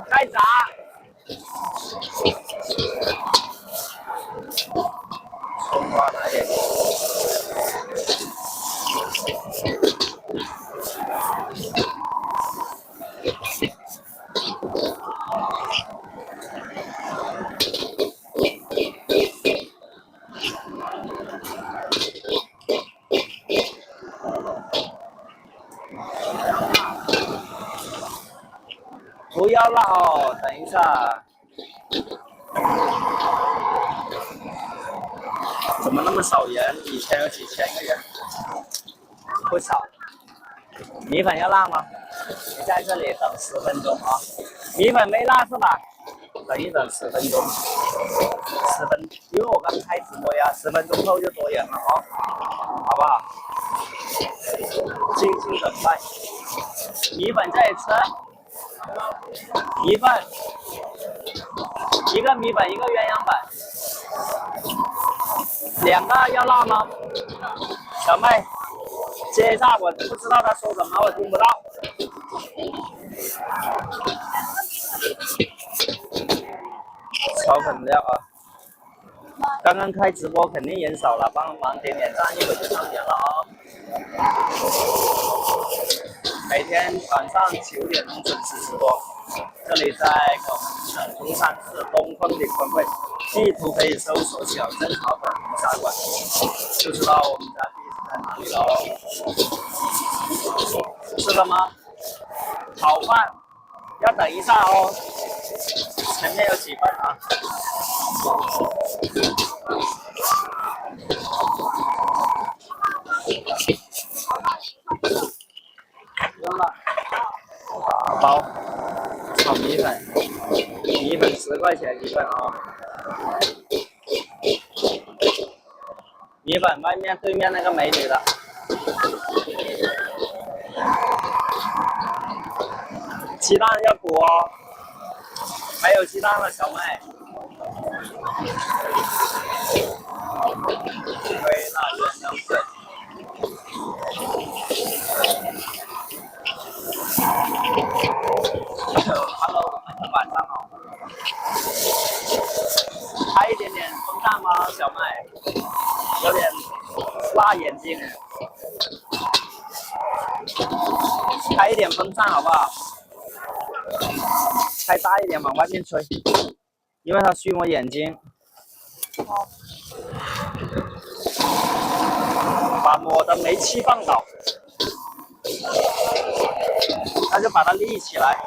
开闸。葱花来点。不要辣哦，等一下。怎么那么少人？以前有几千个人，不少。米粉要辣吗？你在这里等10分钟啊。米粉没辣是吧？等一等10分钟，10分，因为我刚开直播呀，10分钟后就多人了哦，好不好？静静等待。米粉这里吃，米粉，一个米粉，一个鸳鸯粉，2个要辣吗？小妹，接一下，我不知道他说什么，我听不到。炒粉料啊！刚刚开直播肯定人少了，帮忙点点赞，一会就上点了哦。每天晚上9点钟准时直播，这里在广东省中山市东风领分会，地图可以搜索小镇炒粉红茶馆，就知道我们家地址在哪里了哦。吃了吗？炒饭要等一下哦，前面有几份啊。扔了打包炒米粉，米粉10块钱一份啊。米粉外面对面那个美女的。鸡蛋要补哦，没有鸡蛋了，小妹。微辣鸳鸯粉。Hello， 晚上好。开一点点风扇吗，小妹？有点辣眼睛。开一点风扇好不好？开大一点，往外面吹，因为它熏我眼睛。把我的煤气放倒，那就把它立起来，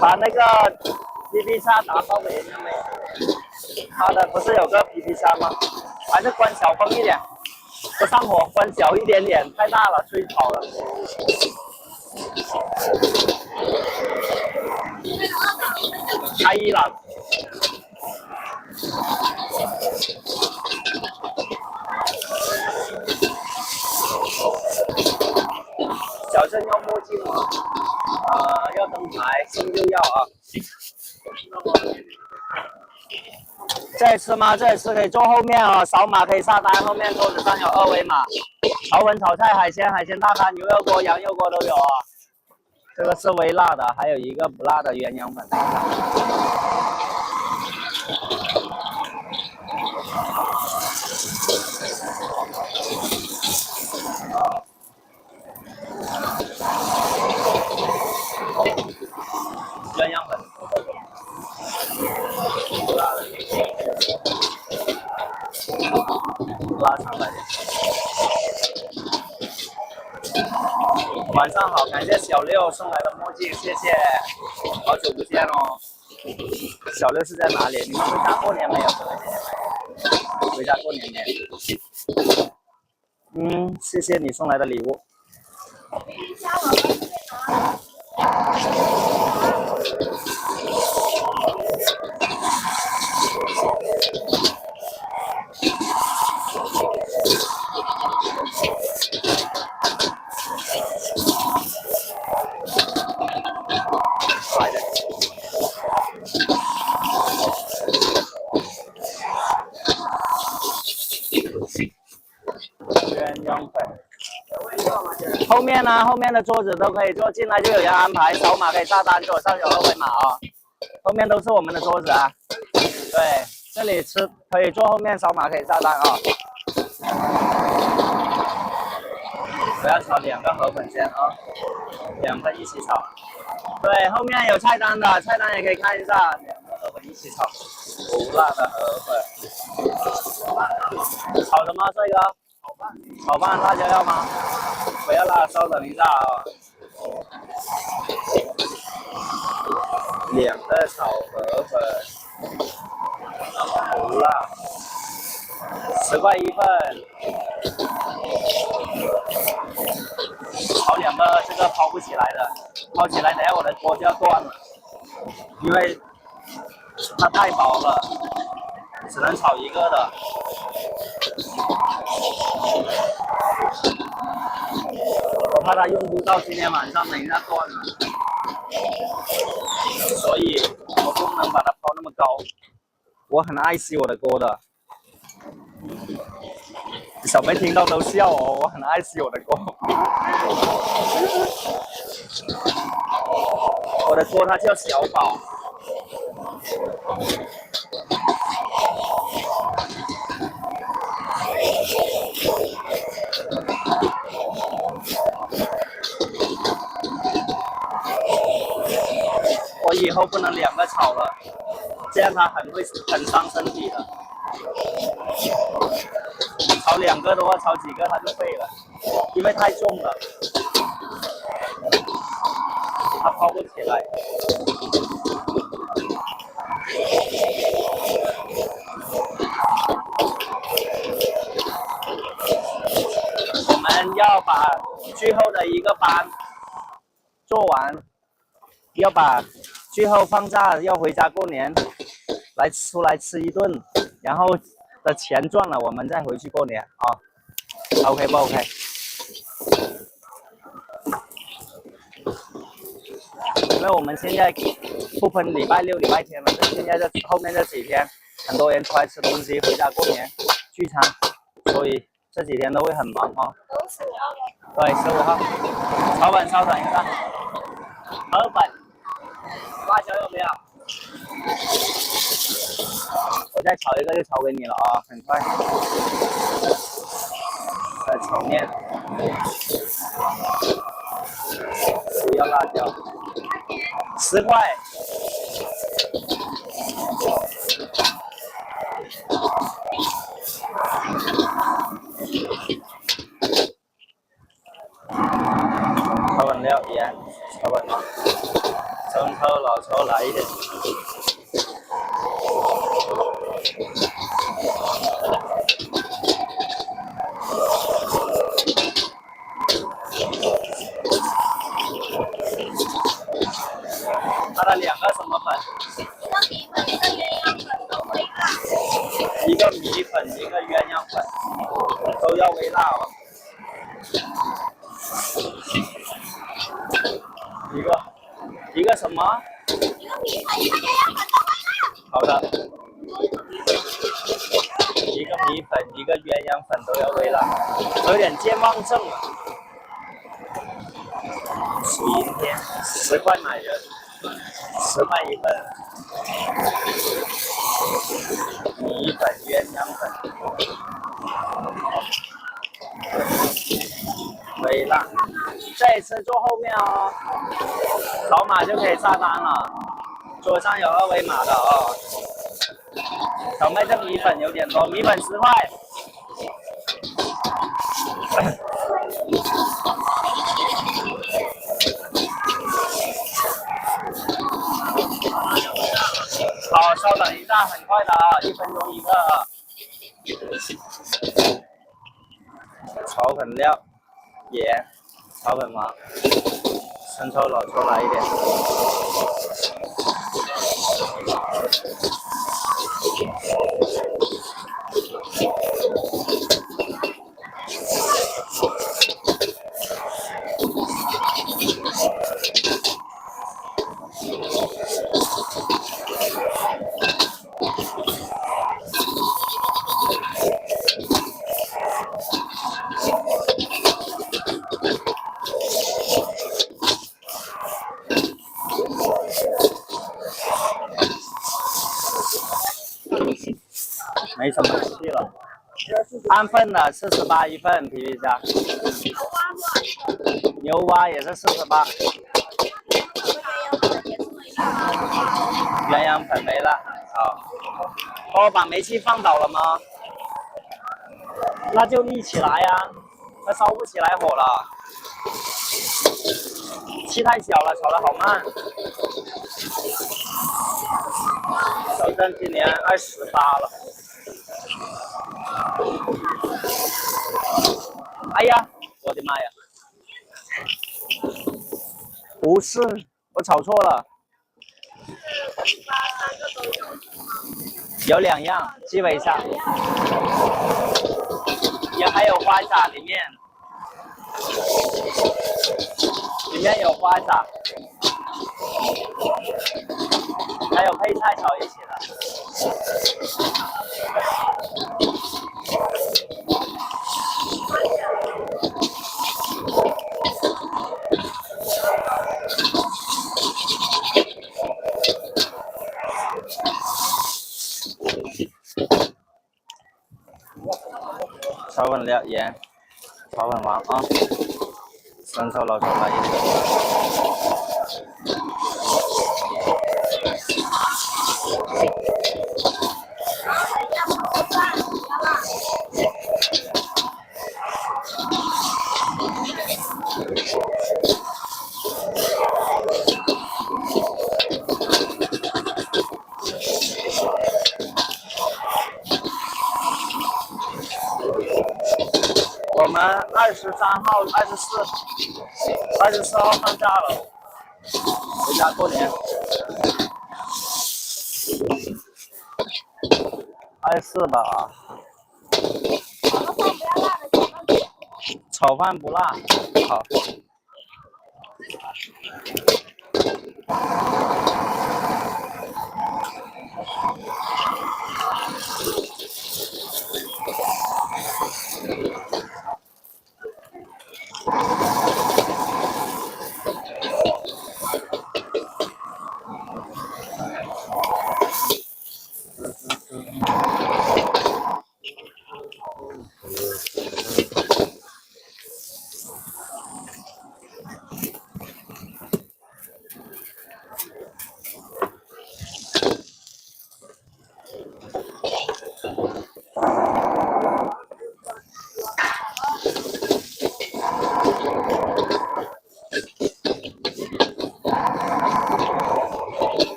把那个 PP 叉打包给人家没？它的不是有个 PP 叉吗？还是关小风一点，不上火，关小一点点，太大了，吹跑了。开1了。小镇要墨镜吗？要灯牌，送就要啊。这里吃吗？这里吃可以坐后面哦，扫码可以下单，后面桌子上有2维码。炒粉、炒菜、海鲜大餐、牛肉锅、羊肉锅都有啊。这个是微辣的，还有一个不辣的鸳鸯粉。鸳鸯粉，不辣的，拉长来点。晚上好，感谢小六送来的墨镜，谢谢，好久不见哦。小六是在哪里？你们回家过年没有？回家过年没？谢谢你送来的礼物。鸳鸯粉，后面呢，后面的桌子都可以坐，进来就有人安排，扫码可以下单，左上有二维码啊。后面都是我们的桌子啊。对，这里吃可以坐后面，扫码可以下单啊。我要炒2个河粉先啊，2份一起炒。对，后面有菜单的，菜单也可以看一下，2个河粉一起炒，不辣的河粉。炒什么？这个？炒饭辣椒要吗？不要辣，稍等一下啊。2个炒河粉，不辣，10块1份。炒2个，这个抛不起来的，抛起来等下我的锅就要断了，因为它太薄了，只能炒1个的。我怕它用不到今天晚上，等一下断了，所以我不能把它抛那么高。我很爱惜我的锅的，小妹听到都笑哦，我很爱惜我的锅。我的锅它叫小宝。我以后不能2个炒了，这样它很伤身体的。炒2个的话，炒几个它就废了，因为太重了，它抛不起来。我们要把最后的一个班做完，要把最后放假，要回家过年，出来吃一顿，然后的钱赚了，我们再回去过年啊。OK 不 OK？ 因为我们现在不分礼拜6、礼拜天了，现在后面这几天，很多人出来吃东西，回家过年聚餐，所以这几天都会很忙啊。都15号吗？对，15号。炒粉稍等一下，河粉，辣椒要不要？我再炒一个就炒给你了啊，很快。再炒面，不要辣椒，10块。炒粉料盐，炒粉吗？生抽、老抽来一点。它的2个什么粉？一个米粉，一个鸳鸯粉，都要微辣哦。一个什么？一个米粉，一个鸳鸯粉都微辣。好的。一个米粉，一个鸳鸯粉都要微辣，有点健忘症了。今天10块买人，10块1份。米粉、鸳鸯粉，微辣。这一次坐后面哦，扫码就可以下单了，桌上有2维码的哦。小妹这米粉有点多，米粉10块。好，稍等一下，很快的啊，1分钟一个啊。炒粉料，盐，炒粉吗？生抽、老抽来一点。没什么戏了。安分的48一份皮皮虾，牛蛙也是48，鸳鸯粉没了。好，帮我把煤气放倒了吗？那就立起来呀，它烧不起来火了，气太小了，炒得好慢。小郑今年28了。哎呀，我的妈呀！不是，我炒错了。有2样，基本上。也还有花甲里面有花甲，还有配菜炒一起的。炒粉料盐，炒粉王啊，生抽老抽来一点。我们23号、24号放假了，回家过年。24吧。炒饭不辣，好。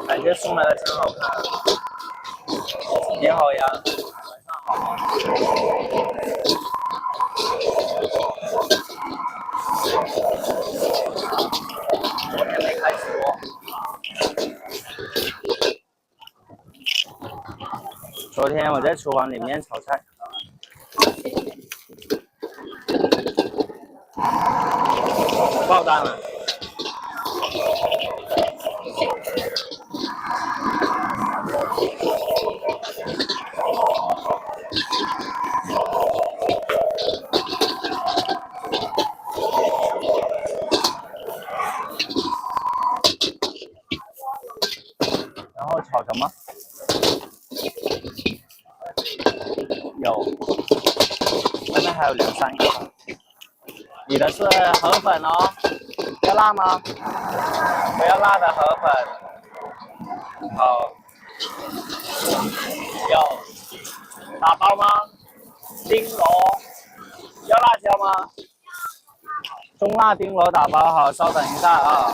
感觉送来的真好看。你好呀，晚上好。昨天没开直播。昨天我在厨房里面炒菜。爆单了。然后炒什么？有，外面还有2、3个。你的是河粉哦，要辣吗？不要辣的河粉。好。有。打包吗？丁螺。要辣椒吗？中辣丁螺打包好，稍等一下啊。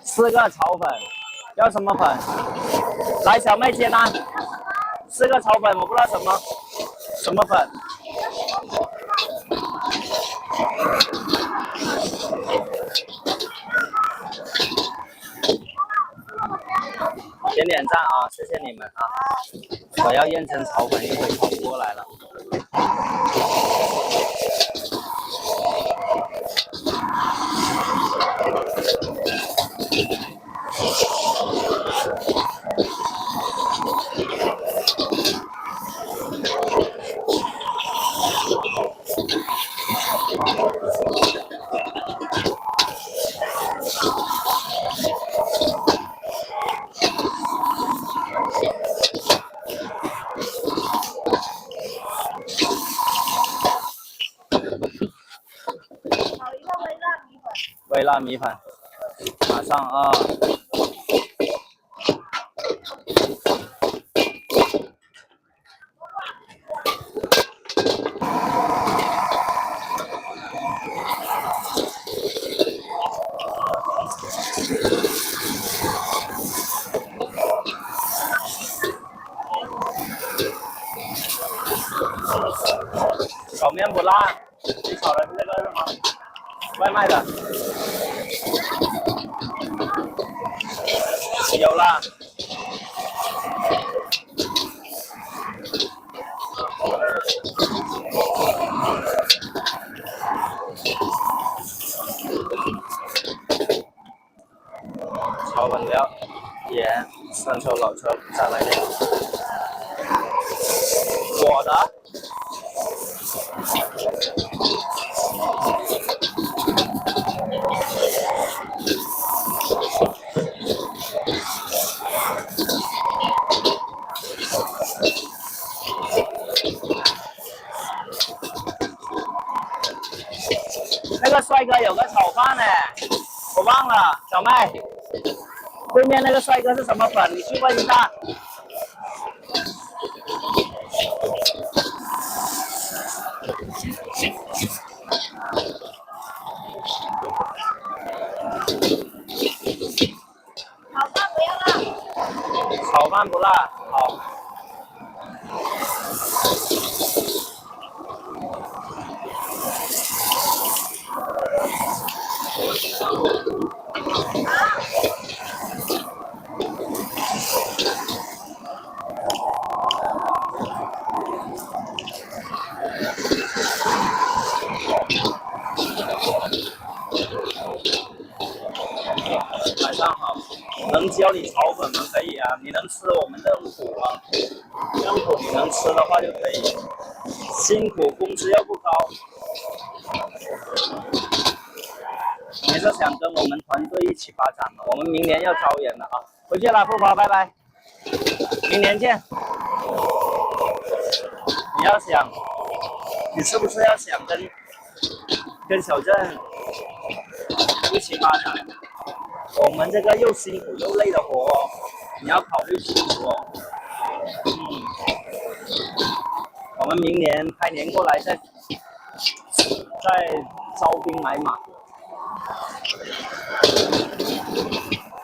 4个炒粉，要什么粉？来，小妹接单。4个炒粉，我不知道什么粉。点赞啊，谢谢你们啊！我要验证炒粉，一会炒不过来了。微辣米粉，马上啊！炒面不辣，你炒的是这个是吗？外卖的，有辣。炒粉料、盐、生抽、老抽，再来点我的。那个帅哥有个炒饭呢，我忘了，小妹，对面那个帅哥是什么粉？你去问一下。炒饭不要辣。炒饭不辣，好。晚上好，能教你炒粉吗？可以啊，你能吃我们的苦吗？任苦你能吃的话就可以，辛苦工资又不高。你是想跟我们团队一起发展吗？我们明年要招人了啊！回去了，富婆，拜拜，明年见。你要想，你是不是要想跟小郑一起发展？我们这个又辛苦又累的活哦，你要考虑清楚哦。我们明年开年过来再招兵买马。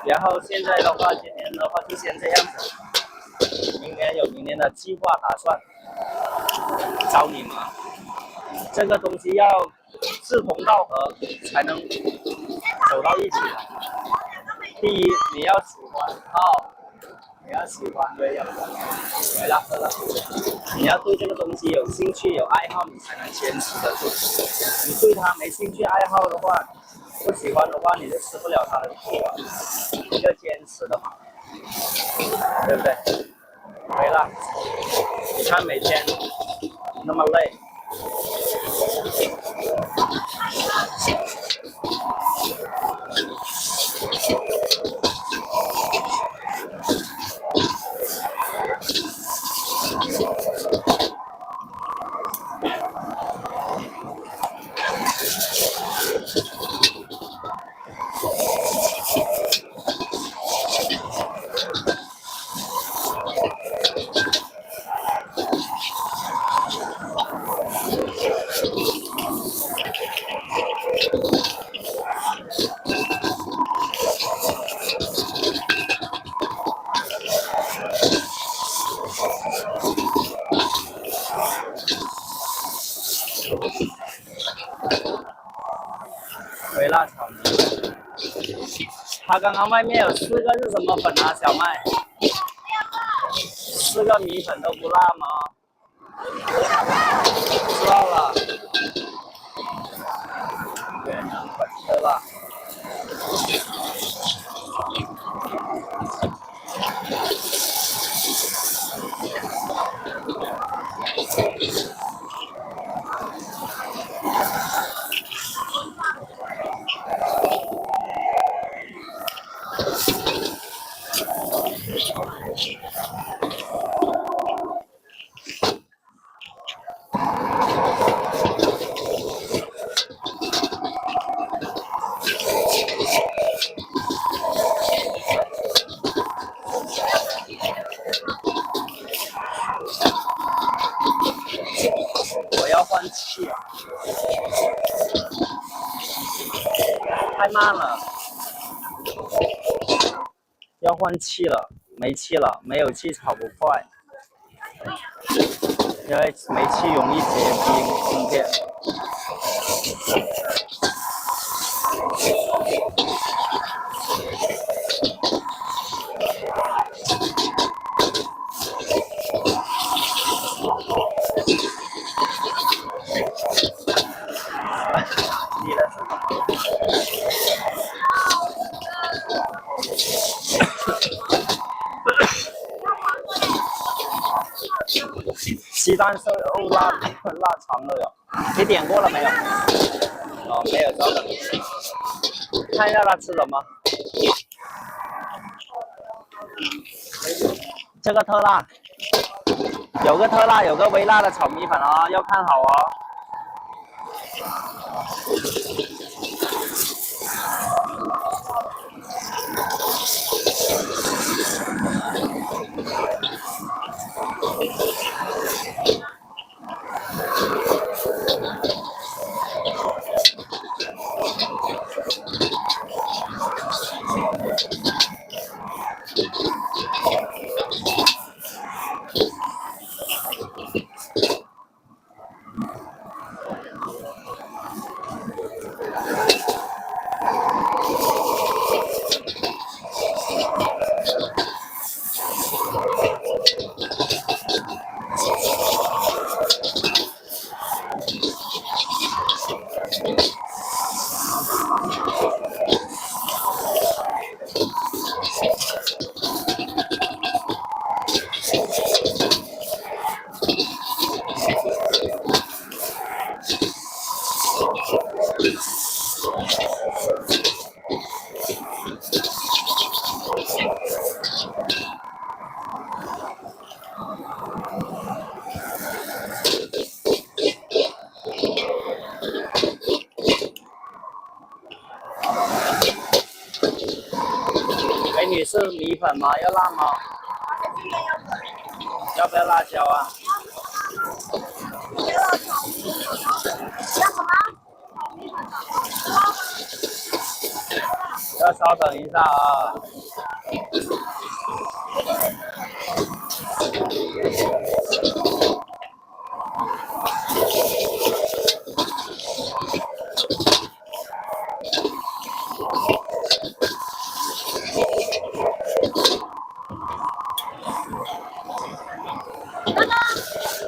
然后现在的话，今年的话就先这样子，明年有明年的计划打算，招你们。这个东西要志同道合才能走到一起的。第一，你要喜欢你要喜欢对呀，没了喝了。你要对这个东西有兴趣有爱好，你才能坚持得住。你对它没兴趣爱好的话，不喜欢的话，你就吃不了它的苦啊。一个坚持的嘛，对不对？没了，你看每天那么累。微辣炒米粉，他刚刚外面有4个是什么粉啊，小麦？4个米粉都不辣吗？知道了。越南粉的辣。换气啊！太慢了，要换气了，没气了，没有气炒不快，因为没气容易结冰芯片。你的是什么？鸡蛋是腊肠都有，你点过了没有？哦，没有，稍等。看一下他吃什么。这个特辣，有个特辣，有个微辣的炒米粉啊、要看好哦。美女是米粉吗？要辣吗？要不要辣椒啊？要稍等一下啊。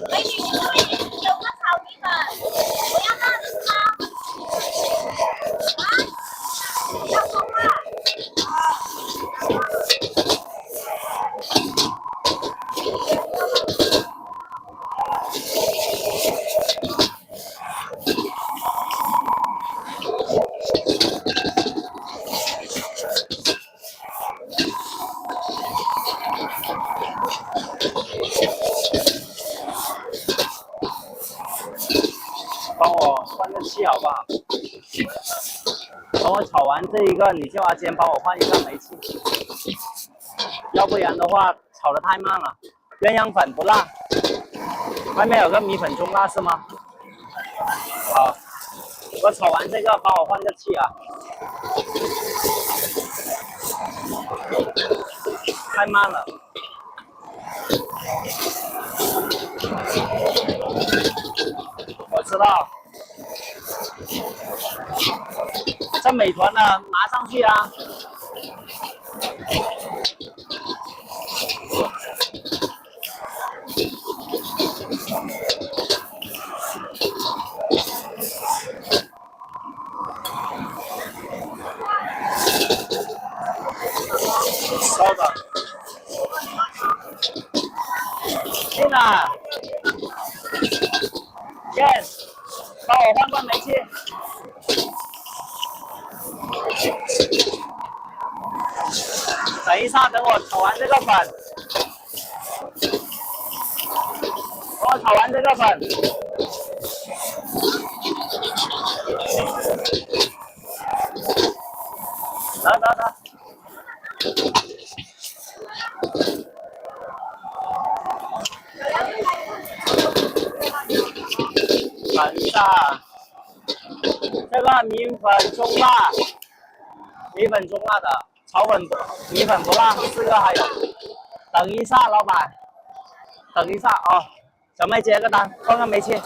美女，你这边有个炒米粉，我要辣的是吗？要葱辣。帮我换个气好不好？等我炒完这一个，你就先帮我换一个煤气，要不然的话炒得太慢了。鸳鸯粉不辣，外面有个米粉中辣是吗？好，我炒完这个，帮我换个气啊。太慢了。我知道。这美团的拿上去啊。稍等。进来。Yes， 帮我换罐煤气。等一下，等我炒完这个粉。等我炒完这个粉。得。等一下，这个米粉中辣，米粉中辣的，炒粉不，米粉不辣，4个还有。等一下，老板，等一下哦，小妹接个单，放个煤气。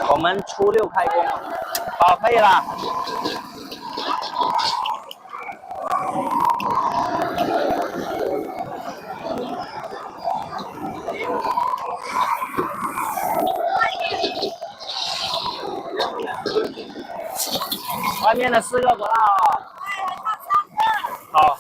我们初6开工，好，可以了。外面的4个不辣哦。好。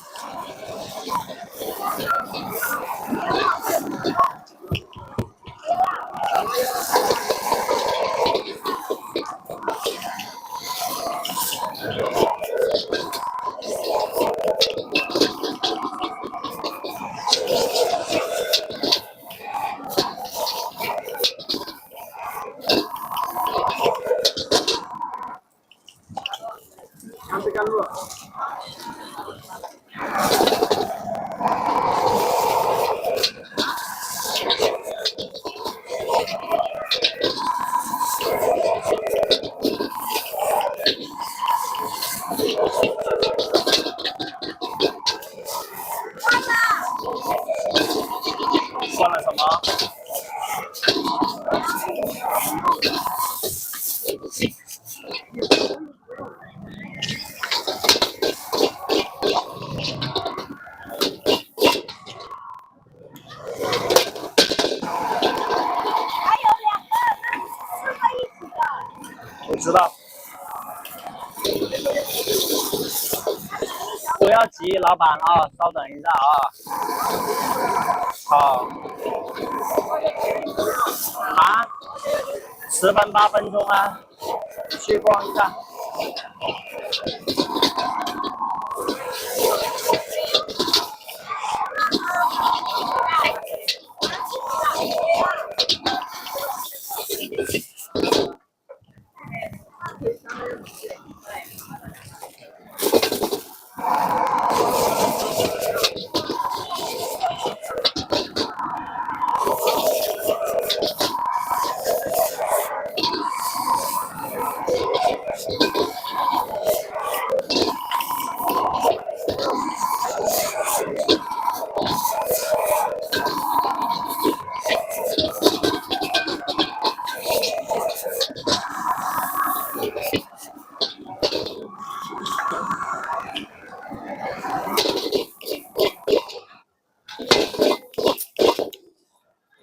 算了什么？还有2个，那4个一起的。我知道。不要急，老板啊，稍等一下啊。好。啊？10分8分钟啊，去逛一下。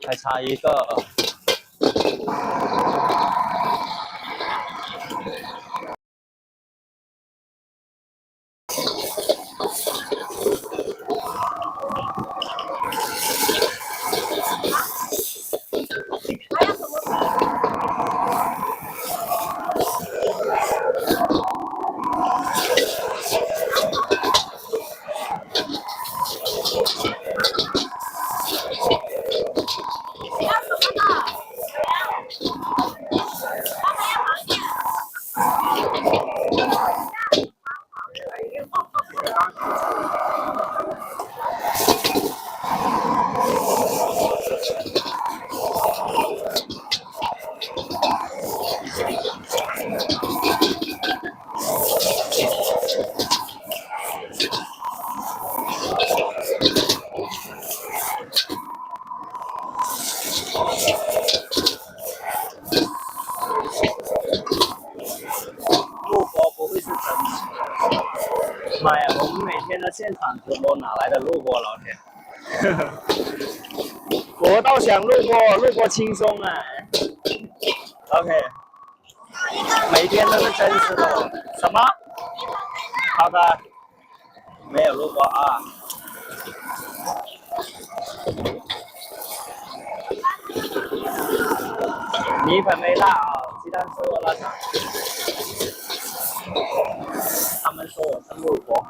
还差一个。还有什么？录播不会是真实？妈呀，我们每天的现场直播哪来的录播，老铁？我倒想录播，录播轻松啊。OK， 每天都是真实的。什么？好的，没有录播啊。米粉没辣啊，鸡蛋是我辣肠。他们说我是录播，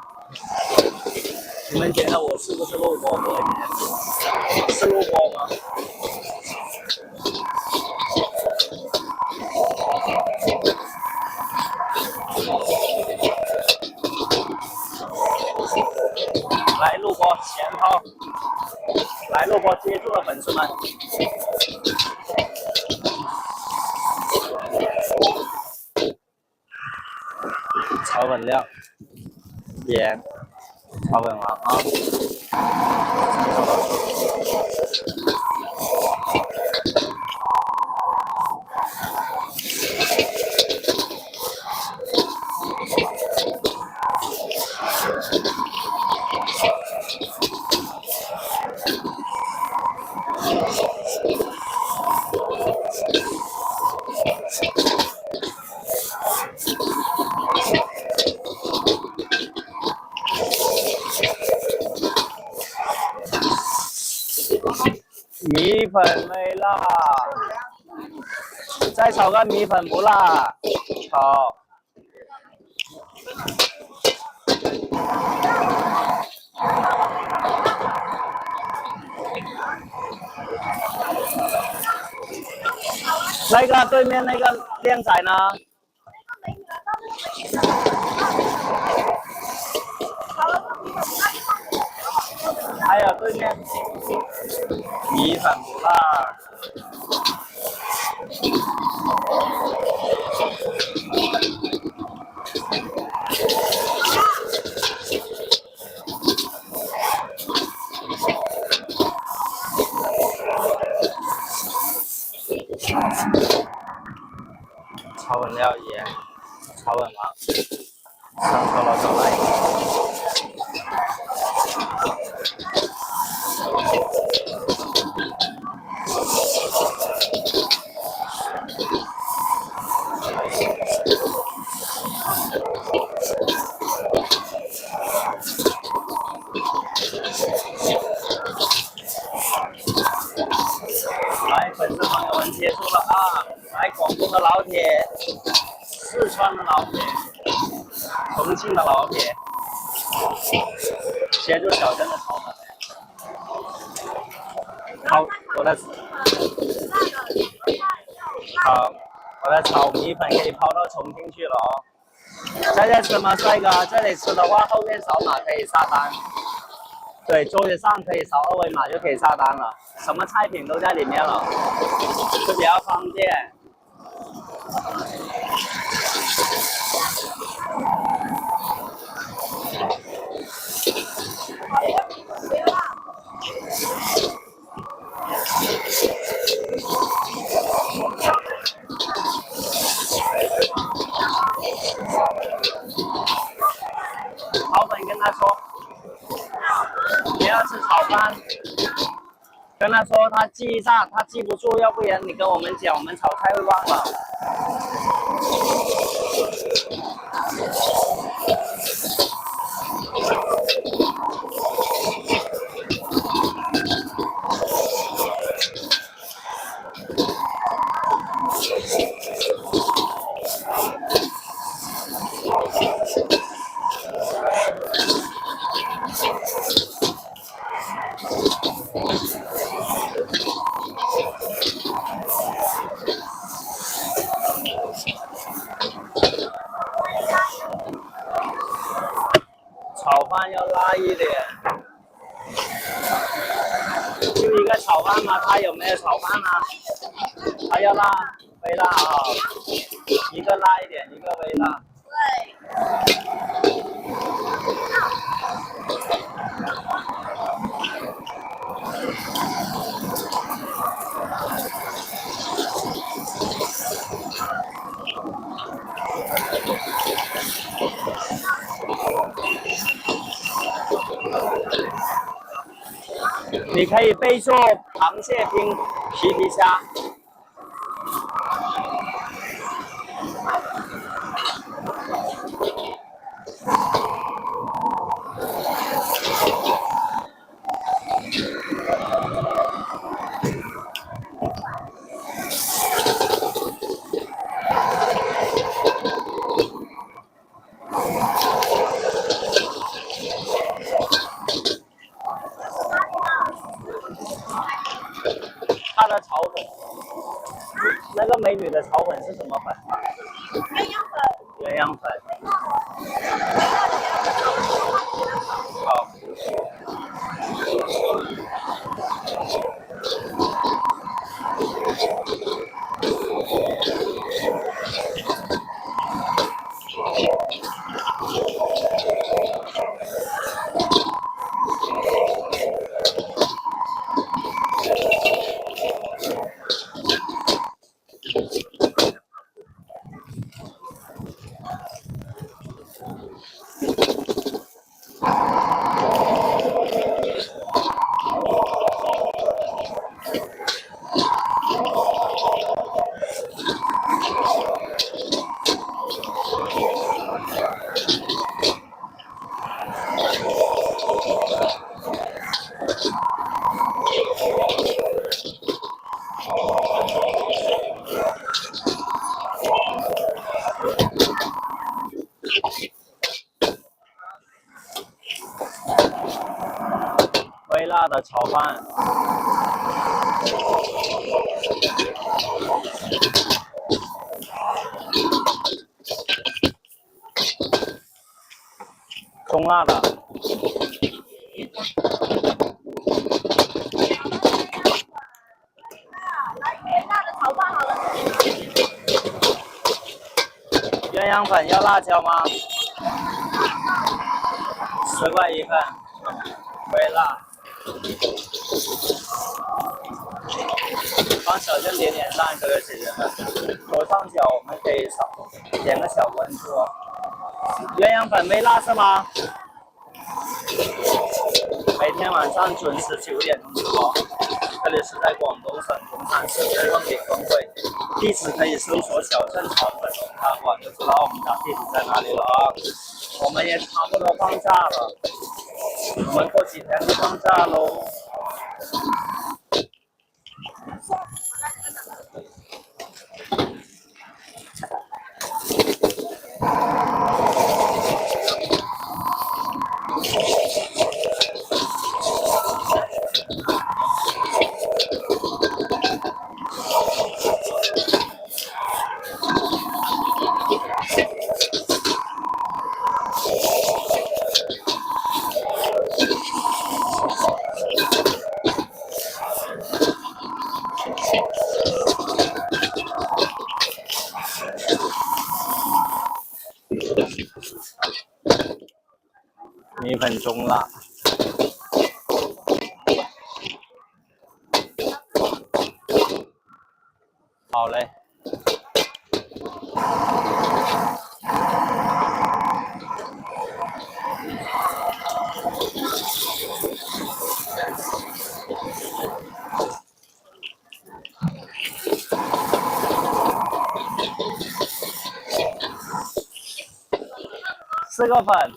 你们觉得我是不是录播？是录播吗？来录播前抛，来录播接住了粉丝们。炒粉料，盐，炒粉王啊。米粉没辣，再炒个米粉不辣，炒。那个对面那个靓仔呢？还有对面米粉不辣。炒粉料盐，炒粉王，上车了，走来。来，粉丝朋友们接住了啊！来，广东的老铁，四川的老铁，重庆的老铁，接住小珍的炒粉。好，我的好，我的炒米粉可以抛到重庆去了哦。在吃吗，帅哥？这里吃的话，后面扫码可以下单。对，桌子上可以扫二维码就可以下单了，什么菜品都在里面了，就比较方便。炒粉跟他说，你要吃炒饭，跟他说他记一下，他记不住，要不然你跟我们讲，我们炒菜会忘了。炒饭要辣一点，就一个炒饭吗？他有没有炒饭啊？他要辣，微辣啊、哦，一个辣一点，一个微辣。你可以备注螃蟹拼皮皮虾。它的炒粉，那个美女的炒粉是什么粉？鸳鸯粉。鸳鸯粉。微辣的炒饭，中辣的，辣的炒饭好了。鸳鸯粉要辣椒吗？10块一份，微辣。帮小娟点点赞，这个姐姐们，左上角我们可以点个小关注哦。鸳鸯粉微辣是吗？每天晚上准时9点钟直播，这里是在广东省中山市真梦饼公会，地址可以搜索小镇炒粉茶馆就知道我们家地址在哪里了啊。我们也差不多放假了，我们过几天就放假喽。米粉中辣，好嘞。4个粉。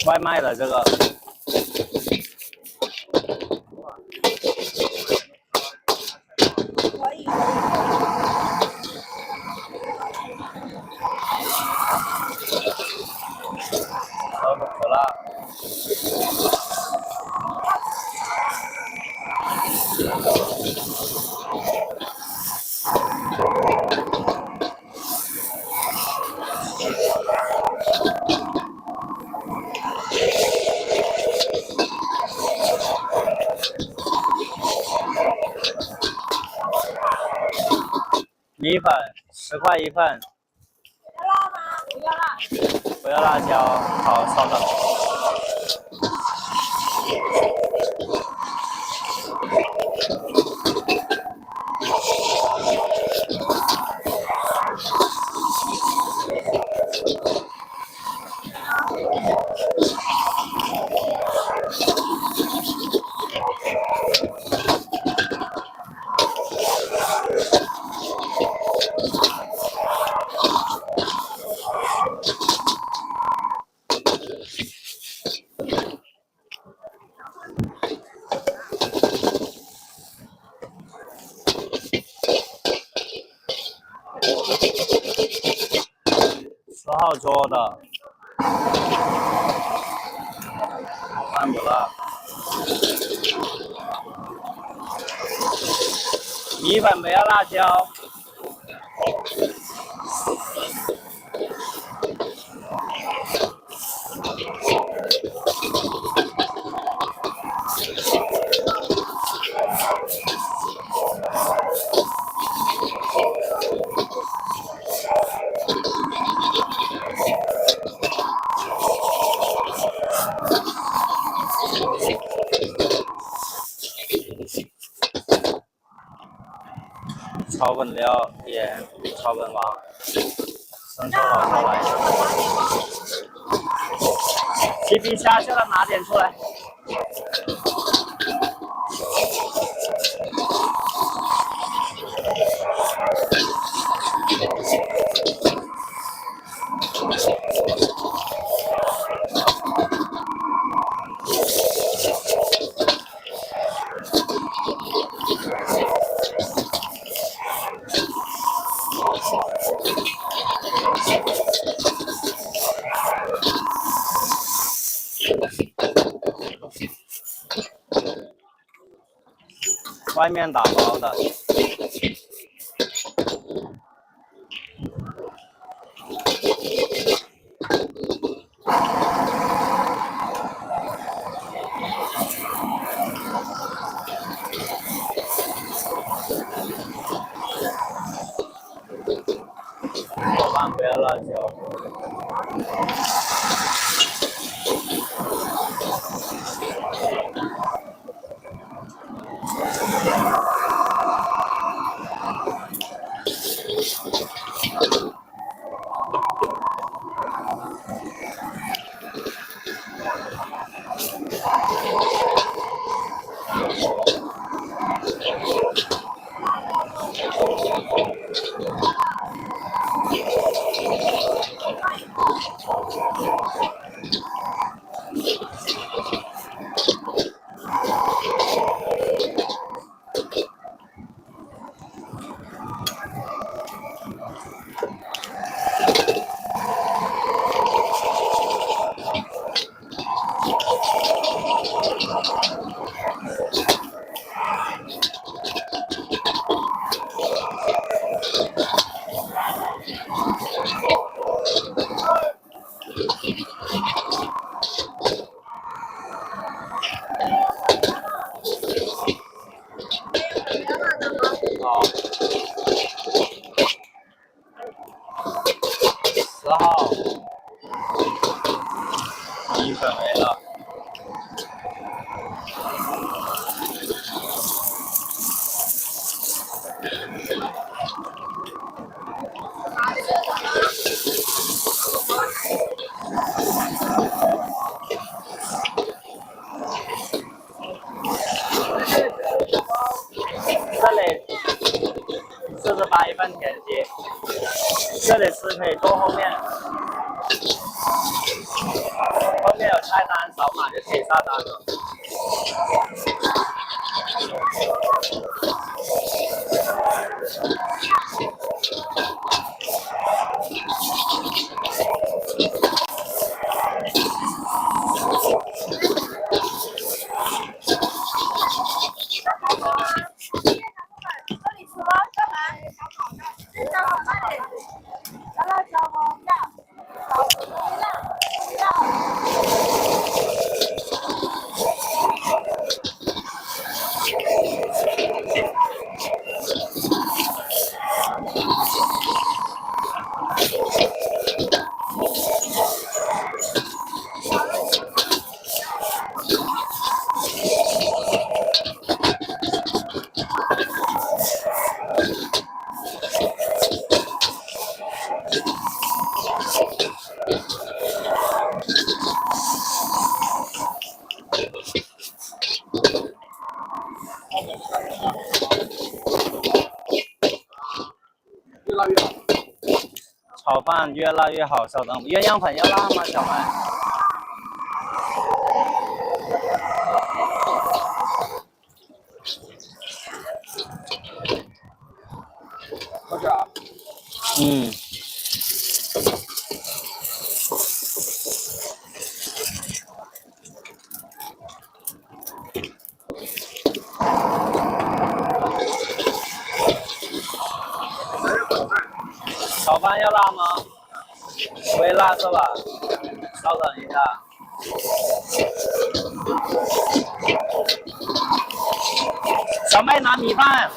外卖的这个，可以。可口可乐。米粉10块一份。要辣吗？不要辣。不要辣椒，好，稍等。10号桌的饭不辣，米粉不要辣椒。炒粉料、盐、炒粉王、生抽、老抽来。皮皮虾叫他拿点出来。外面打包的。炒饭不要辣椒。好，10号，米粉没了。这里48一份甜鸡，这里是可以坐后面，后面有菜单，扫码就可以下单了。这里吃吗？干嘛？要辣椒吗？越辣越好。炒饭越辣越好，稍等。鸳鸯粉要辣吗，小麦？多少？嗯。饭要辣吗？微辣是吧？稍等一下。小妹拿米饭。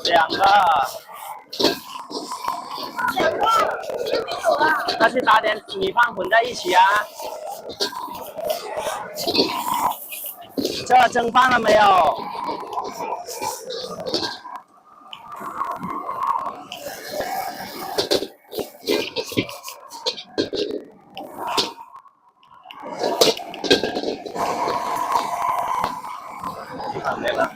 两个，那去打点米饭混在一起啊。这蒸饭了没有？没了。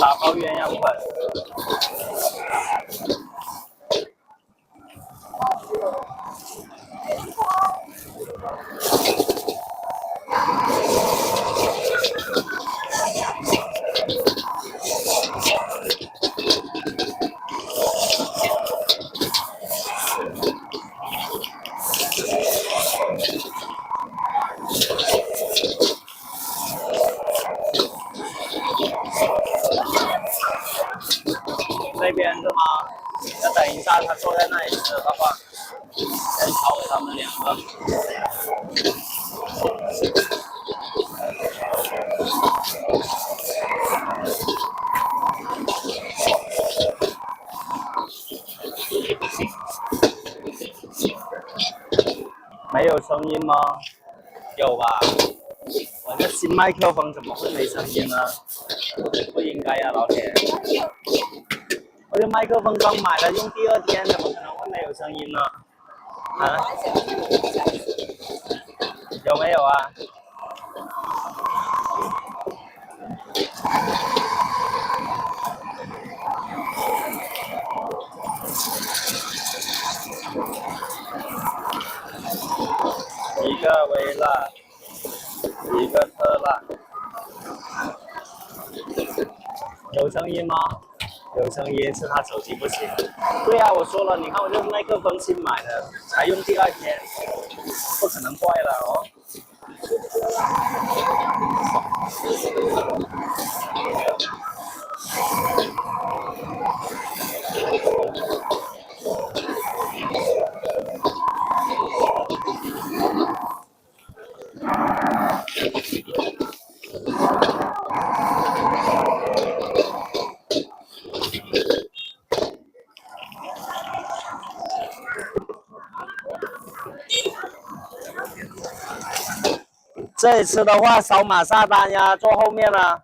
打包鸳鸯粉。那边是吗？要等一下，他坐在那里吃的话，先炒给他们两个。没有声音吗？有吧？我这新麦克风怎么会没声音呢？不应该呀，老铁。我这麦克风刚买了，用第二天，怎么可能会没有声音呢？啊？有没有啊？一个微辣，一个特辣。有声音吗？有声音，是他手机不行。对呀、我说了，你看我这麦克风新买的，才用第二天，不可能坏了哦。这里吃的话，扫码下单呀，坐后面啊。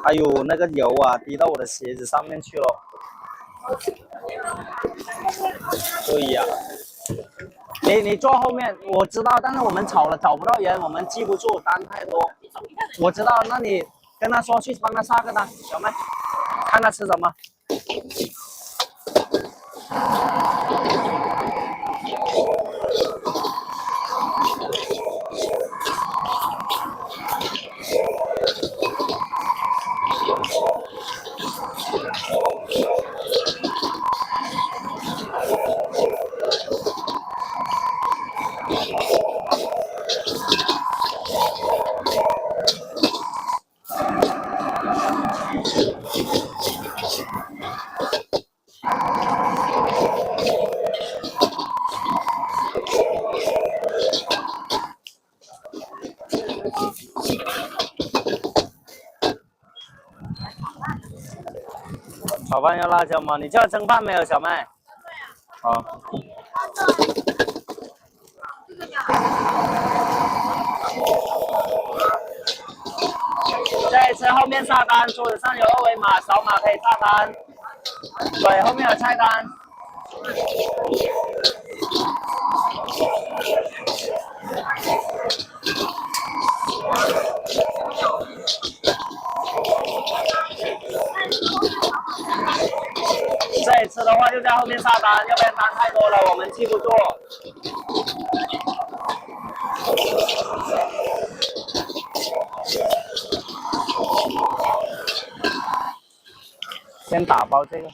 哎呦，那个油啊，滴到我的鞋子上面去了。对呀，你坐后面，我知道，但是我们吵了找不到人，我们记不住，单太多。我知道，那你跟他说去帮他下个单，小妹，看他吃什么。炒饭要辣椒吗？你叫蒸饭没有，小妹？好。后面下单，桌子上有二维码，扫码可以下单。对，后面有菜单。这一次的话就在后面下单，要不然单太多了，我们记不住。先打包这个，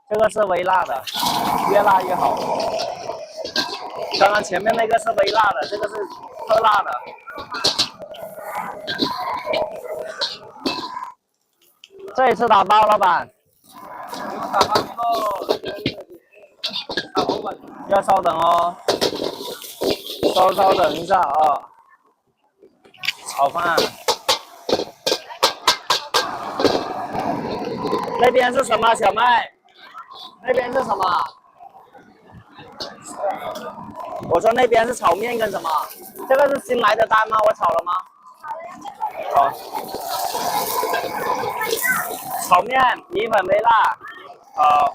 这个是微辣的，越辣越好。刚刚前面那个是微辣的，这个是特辣的。这一次打包，老板。打包之后，打包吧。要稍等哦，稍等一下啊。炒饭。那边是什么，小妹？那边是什么？我说那边是炒面跟什么？这个是新来的单吗？我炒了吗？好。炒面，米粉微辣。好。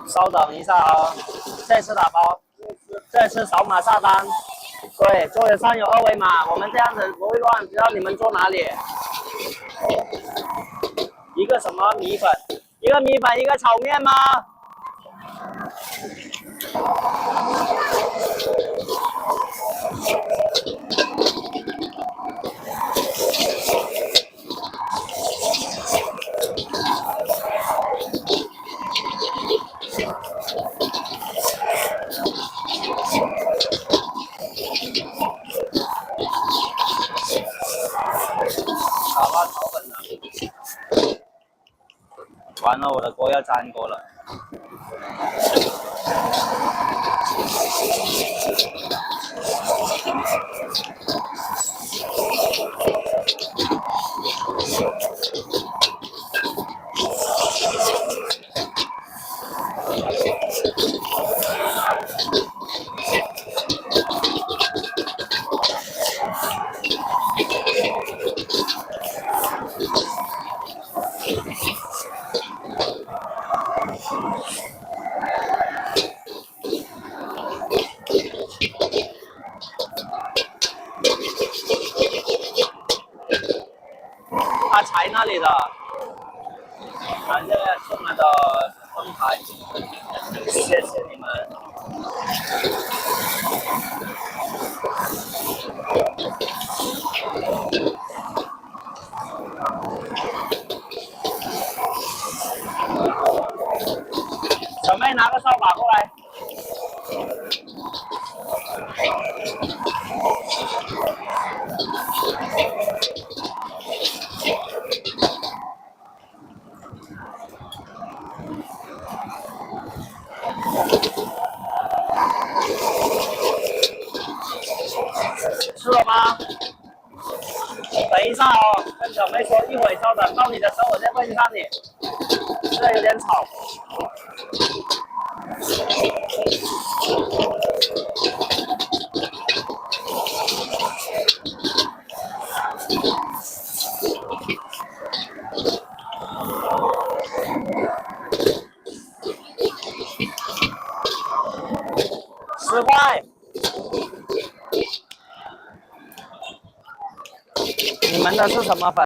稍等一下啊，这次打包，这次扫码下单。对，桌子上有二维码，我们这样子不会乱，知道你们坐哪里。一个什么米粉？一个米粉，一个炒面吗？打包炒粉了。完了，我的锅要粘锅了。他柴那里的，感谢送来的灯牌，谢谢你们。小妹拿个扫把过来。吃了吗？等一下哦，跟小妹说一会儿稍等，到你的时候我再问一下你。这有点吵。10块。你们的是什么粉？